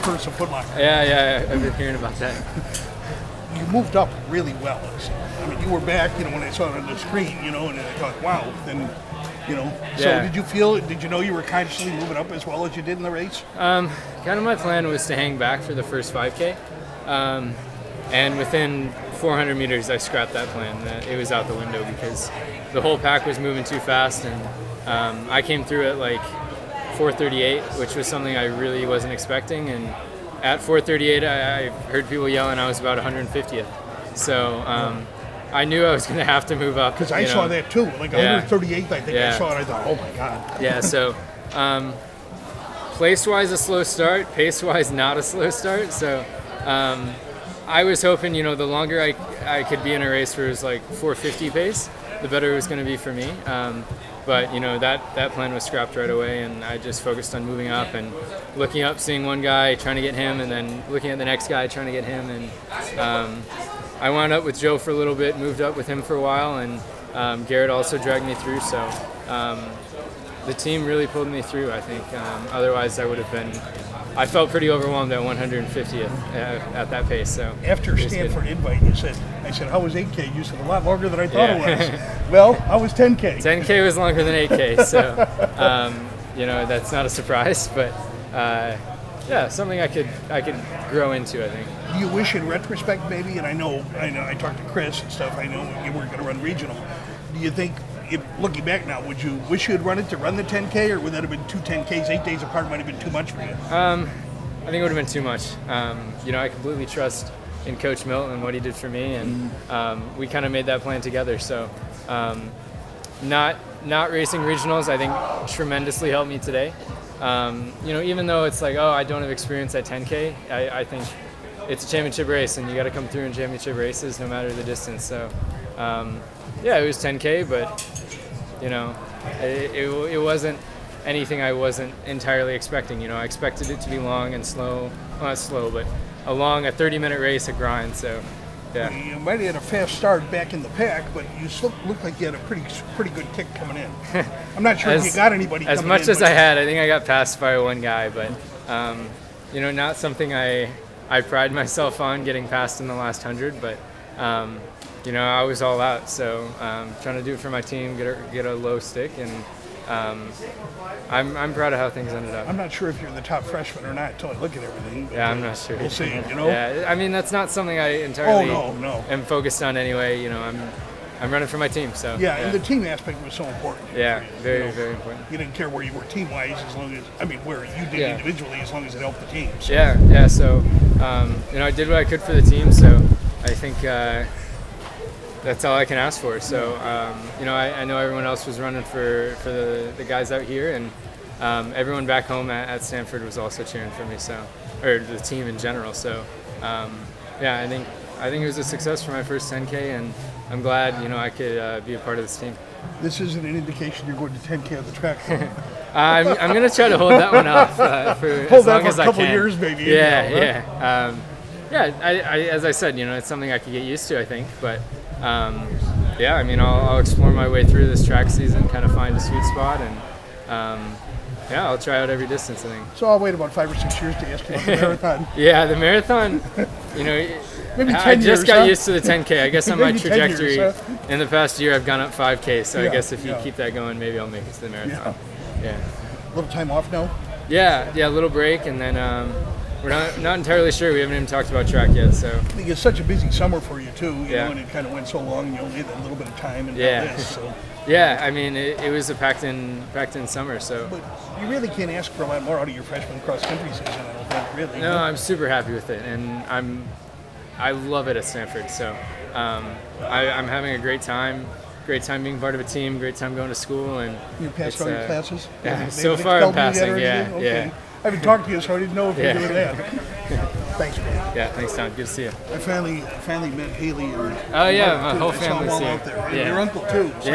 curse of Foot Locker. Yeah, I've been hearing about that. You moved up really well. I mean, you were back, when I saw it on the screen, and I thought, wow, then, So Yeah. did you know you were consciously moving up as well as you did in the race? Kind of my plan was to hang back for the first 5K. And within 400 meters, I scrapped that plan. It was out the window because the whole pack was moving too fast. And I came through at like 4:38, which was something I really wasn't expecting. And at 4:38, I heard people yelling I was about 150th. So I knew I was going to have to move up. Because I saw that too. Like 138th, I think I saw it. I thought, oh my God. Yeah, so place-wise, a slow start. Pace-wise, not a slow start. So I was hoping, the longer I could be in a race where it was like 450 pace, the better it was going to be for me. But that plan was scrapped right away, and I just focused on moving up and looking up, seeing one guy, trying to get him, and then looking at the next guy, trying to get him. And I wound up with Joe for a little bit, moved up with him for a while, and Garrett also dragged me through. So the team really pulled me through, I think. Otherwise, I felt pretty overwhelmed at 150th at that pace. So after Stanford invite, I said, how was 8K? You said, a lot longer than I thought it was. Well, I was 10K. 10K was longer than 8K, so that's not a surprise, but something I could grow into, I think. Do you wish, in retrospect, maybe? And I know, I talked to Chris and stuff. I know you weren't going to run regional. Do you think, looking back now, would you wish you had run it to run the 10K, or would that have been 2 10Ks 8 days apart? Might have been too much for you. I think it would have been too much. I completely trust in Coach Milton and what he did for me, and we kind of made that plan together. So, not racing regionals, I think, tremendously helped me today. Even though it's like, I don't have experience at 10K, I think it's a championship race, and you got to come through in championship races no matter the distance. So, it was 10K, but it wasn't anything I wasn't entirely expecting. I expected it to be long and slow. Well, not slow, but a 30-minute race, a grind. So, yeah. You might have had a fast start back in the pack, but you looked like you had a pretty good kick coming in. I'm not sure if you got anybody coming in. As much as I had, I think I got passed by one guy, but not something I pride myself on, getting past in the last 100, but I was all out, so trying to do it for my team, get a low stick, and I'm proud of how things ended up. I'm not sure if you're the top freshman or not until I look at everything. But, I'm not sure. We'll see. Yeah, I mean, that's not something I entirely am focused on anyway. I'm running for my team, so and the team aspect was so important. Yeah, very important. You didn't care where you were team-wise, where you did individually, as long as it helped the team. So. Yeah. So I did what I could for the team, so I think that's all I can ask for. So I know everyone else was running for the guys out here, and everyone back home at Stanford was also cheering for me. So, or the team in general. So I think it was a success for my first 10K, and I'm glad I could be a part of this team. This isn't an indication you're going to 10K on the track. I'm going to try to hold that one off for as long as I can. Hold that for a couple years, maybe. Yeah. As I said, it's something I could get used to, I think. But I'll explore my way through this track season, kind of find a sweet spot, and I'll try out every distance, I think. So I'll wait about 5 or 6 years to ask you about the marathon. Yeah, the marathon. Maybe 10 I just years, got used to the 10K. I guess on my trajectory, years, in the past year, I've gone up 5K. So I guess if you keep that going, maybe I'll make it to the marathon. Yeah. A little time off now? Yeah, a little break, and then we're not entirely sure. We haven't even talked about track yet. So I think it's such a busy summer for you too. You know, and it kind of went so long, and you only had that little bit of time and this. So. Yeah, I mean, it was a packed in summer. So. But you really can't ask for a lot more out of your freshman cross country season. I don't think really. No, I'm super happy with it, and I love it at Stanford. So I'm having a great time. Great time being part of a team. Great time going to school, and you passed all your classes. Yeah, so far I'm passing. Yeah. I haven't talked to you, so I didn't know if you were doing that. Thanks, man. Yeah, thanks, Tom. Good to see you. I finally met Haley. My whole family's here. Out there. And your uncle too. So. Yeah.